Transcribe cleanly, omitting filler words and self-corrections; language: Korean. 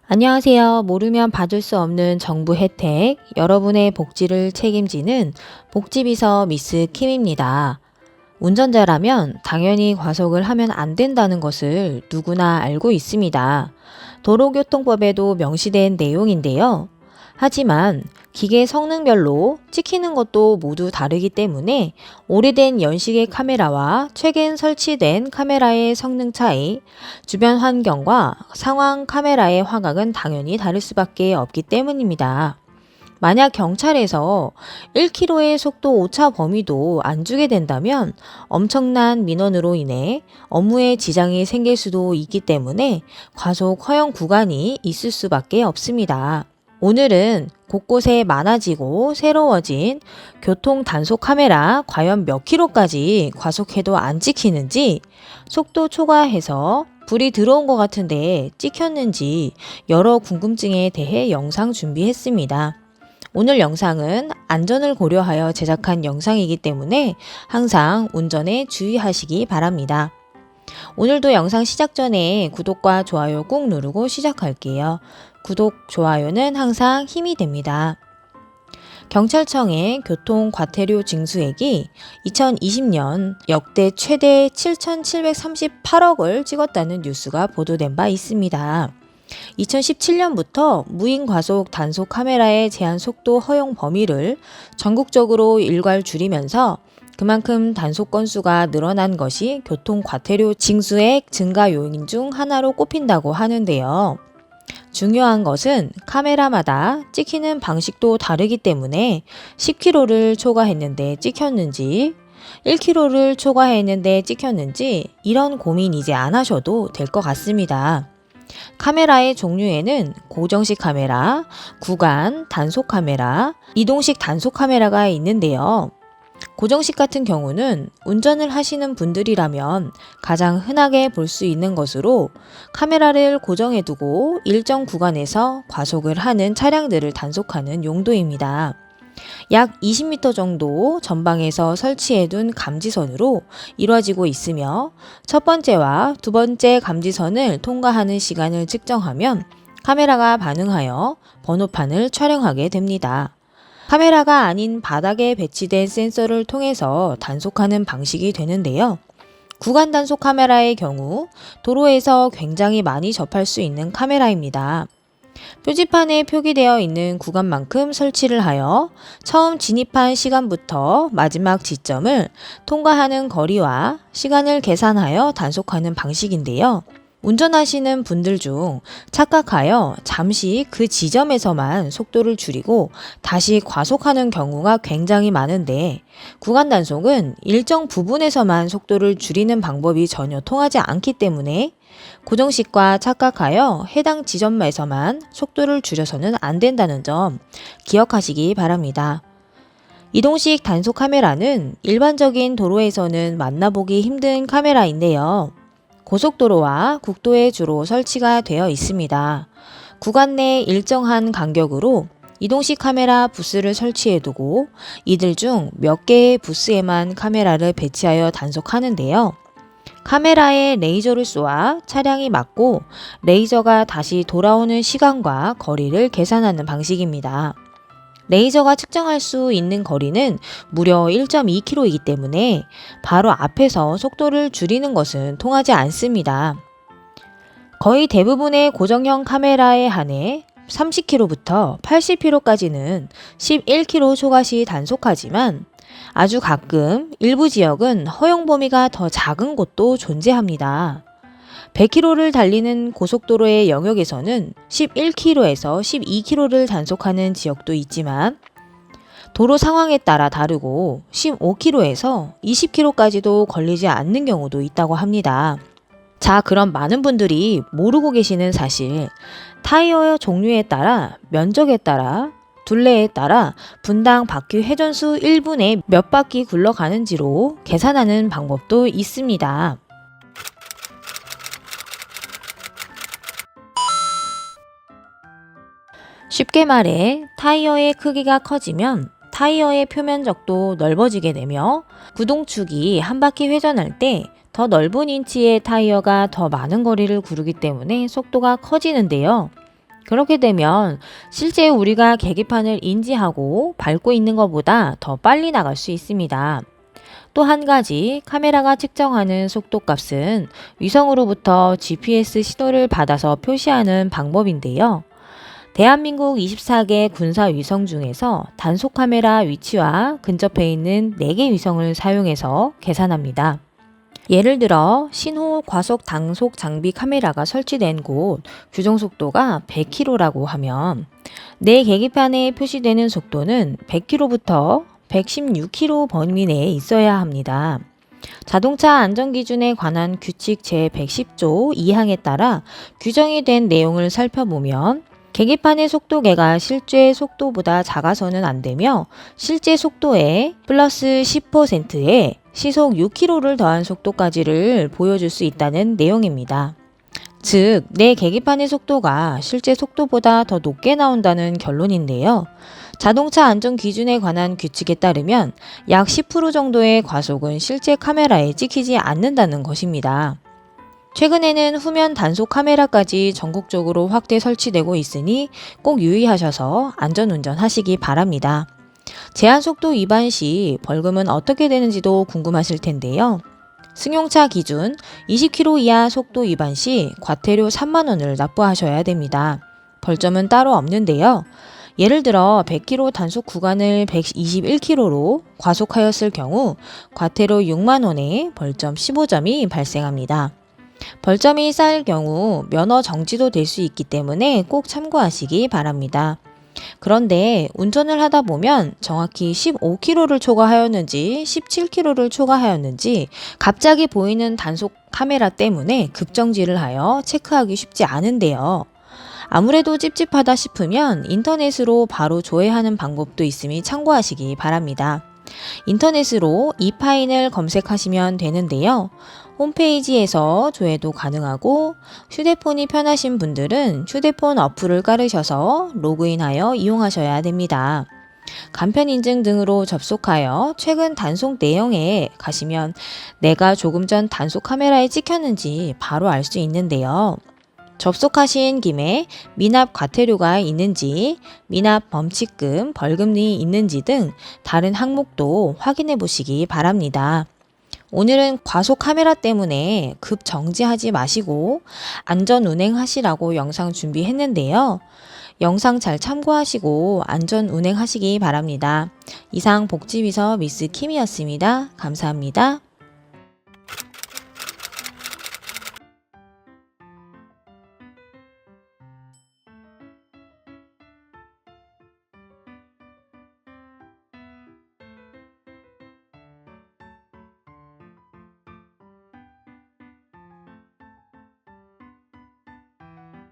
안녕하세요. 모르면 받을 수 없는 정부 혜택, 여러분의 복지를 책임지는 복지비서 미스 킴입니다. 운전자라면 당연히 과속을 하면 안 된다는 것을 누구나 알고 있습니다. 도로교통법에도 명시된 내용인데요. 하지만 기계 성능별로 찍히는 것도 모두 다르기 때문에 오래된 연식의 카메라와 최근 설치된 카메라의 성능 차이, 주변 환경과 상황 카메라의 화각은 당연히 다를 수밖에 없기 때문입니다. 만약 경찰에서 1km의 속도 오차 범위도 안 주게 된다면 엄청난 민원으로 인해 업무에 지장이 생길 수도 있기 때문에 과속 허용 구간이 있을 수밖에 없습니다. 오늘은 곳곳에 많아지고 새로워진 교통 단속 카메라 과연 몇 킬로까지 과속해도 안 찍히는지, 속도 초과해서 불이 들어온 것 같은데 찍혔는지 여러 궁금증에 대해 영상 준비했습니다. 오늘 영상은 안전을 고려하여 제작한 영상이기 때문에 항상 운전에 주의하시기 바랍니다. 오늘도 영상 시작 전에 구독과 좋아요 꾹 누르고 시작할게요. 구독, 좋아요는 항상 힘이 됩니다. 경찰청의 교통 과태료 징수액이 2020년 역대 최대 7,738억을 찍었다는 뉴스가 보도된 바 있습니다. 2017년부터 무인 과속 단속 카메라의 제한 속도 허용 범위를 전국적으로 일괄 줄이면서 그만큼 단속 건수가 늘어난 것이 교통 과태료 징수액 증가 요인 중 하나로 꼽힌다고 하는데요. 중요한 것은 카메라마다 찍히는 방식도 다르기 때문에 10km를 초과했는데 찍혔는지 1km를 초과했는데 찍혔는지 이런 고민 이제 안 하셔도 될 것 같습니다. 카메라의 종류에는 고정식 카메라, 구간 단속 카메라, 이동식 단속 카메라가 있는데요. 고정식 같은 경우는 운전을 하시는 분들이라면 가장 흔하게 볼 수 있는 것으로 카메라를 고정해두고 일정 구간에서 과속을 하는 차량들을 단속하는 용도입니다. 약 20m 정도 전방에서 설치해둔 감지선으로 이루어지고 있으며 첫 번째와 두 번째 감지선을 통과하는 시간을 측정하면 카메라가 반응하여 번호판을 촬영하게 됩니다. 카메라가 아닌 바닥에 배치된 센서를 통해서 단속하는 방식이 되는데요. 구간 단속 카메라의 경우 도로에서 굉장히 많이 접할 수 있는 카메라입니다. 표지판에 표기되어 있는 구간만큼 설치를 하여 처음 진입한 시간부터 마지막 지점을 통과하는 거리와 시간을 계산하여 단속하는 방식인데요. 운전하시는 분들 중 착각하여 잠시 그 지점에서만 속도를 줄이고 다시 과속하는 경우가 굉장히 많은데, 구간 단속은 일정 부분에서만 속도를 줄이는 방법이 전혀 통하지 않기 때문에 고정식과 착각하여 해당 지점에서만 속도를 줄여서는 안 된다는 점 기억하시기 바랍니다. 이동식 단속 카메라는 일반적인 도로에서는 만나보기 힘든 카메라인데요. 고속도로와 국도에 주로 설치가 되어 있습니다. 구간 내 일정한 간격으로 이동식 카메라 부스를 설치해두고 이들 중 몇 개의 부스에만 카메라를 배치하여 단속하는데요. 카메라에 레이저를 쏘아 차량이 맞고 레이저가 다시 돌아오는 시간과 거리를 계산하는 방식입니다. 레이저가 측정할 수 있는 거리는 무려 1.2km이기 때문에 바로 앞에서 속도를 줄이는 것은 통하지 않습니다. 거의 대부분의 고정형 카메라에 한해 30km부터 80km까지는 11km 초과 시 단속하지만 아주 가끔 일부 지역은 허용 범위가 더 작은 곳도 존재합니다. 100km를 달리는 고속도로의 영역에서는 11km에서 12km를 단속하는 지역도 있지만 도로 상황에 따라 다르고 15km에서 20km까지도 걸리지 않는 경우도 있다고 합니다. 자, 그럼 많은 분들이 모르고 계시는 사실, 타이어 종류에 따라, 면적에 따라, 둘레에 따라 분당 바퀴 회전수 1분에 몇 바퀴 굴러가는지로 계산하는 방법도 있습니다. 쉽게 말해 타이어의 크기가 커지면 타이어의 표면적도 넓어지게 되며 구동축이 한 바퀴 회전할 때 더 넓은 인치의 타이어가 더 많은 거리를 구르기 때문에 속도가 커지는데요. 그렇게 되면 실제 우리가 계기판을 인지하고 밟고 있는 것보다 더 빨리 나갈 수 있습니다. 또 한 가지 카메라가 측정하는 속도값은 위성으로부터 GPS 신호를 받아서 표시하는 방법인데요. 대한민국 24개 군사 위성 중에서 단속 카메라 위치와 근접해 있는 4개 위성을 사용해서 계산합니다. 예를 들어 신호 과속 단속 장비 카메라가 설치된 곳 규정 속도가 100km라고 하면 내 계기판에 표시되는 속도는 100km부터 116km 범위 내에 있어야 합니다. 자동차 안전기준에 관한 규칙 제110조 2항에 따라 규정이 된 내용을 살펴보면 계기판의 속도계가 실제 속도보다 작아서는 안 되며 실제 속도의 플러스 10%에 시속 6km를 더한 속도까지를 보여줄 수 있다는 내용입니다. 즉, 내 계기판의 속도가 실제 속도보다 더 높게 나온다는 결론인데요. 자동차 안전 기준에 관한 규칙에 따르면 약 10% 정도의 과속은 실제 카메라에 찍히지 않는다는 것입니다. 최근에는 후면 단속 카메라까지 전국적으로 확대 설치되고 있으니 꼭 유의하셔서 안전운전 하시기 바랍니다. 제한속도 위반 시 벌금은 어떻게 되는지도 궁금하실 텐데요. 승용차 기준 20km 이하 속도 위반 시 과태료 3만 원을 납부하셔야 됩니다. 벌점은 따로 없는데요. 예를 들어 100km 단속 구간을 121km로 과속하였을 경우 과태료 6만 원에 벌점 15점이 발생합니다. 벌점이 쌓일 경우 면허 정지도 될 수 있기 때문에 꼭 참고하시기 바랍니다. 그런데 운전을 하다 보면 정확히 15km를 초과하였는지 17km를 초과하였는지 갑자기 보이는 단속 카메라 때문에 급정지를 하여 체크하기 쉽지 않은데요. 아무래도 찝찝하다 싶으면 인터넷으로 바로 조회하는 방법도 있으니 참고하시기 바랍니다. 인터넷으로 이파인을 검색하시면 되는데요. 홈페이지에서 조회도 가능하고 휴대폰이 편하신 분들은 휴대폰 어플을 깔으셔서 로그인하여 이용하셔야 됩니다. 간편 인증 등으로 접속하여 최근 단속 내용에 가시면 내가 조금 전 단속 카메라에 찍혔는지 바로 알 수 있는데요. 접속하신 김에 미납 과태료가 있는지, 미납 범칙금, 벌금이 있는지 등 다른 항목도 확인해 보시기 바랍니다. 오늘은 과속 카메라 때문에 급 정지하지 마시고 안전 운행하시라고 영상 준비했는데요. 영상 잘 참고하시고 안전 운행하시기 바랍니다. 이상 복지비서 미스 킴이었습니다. 감사합니다.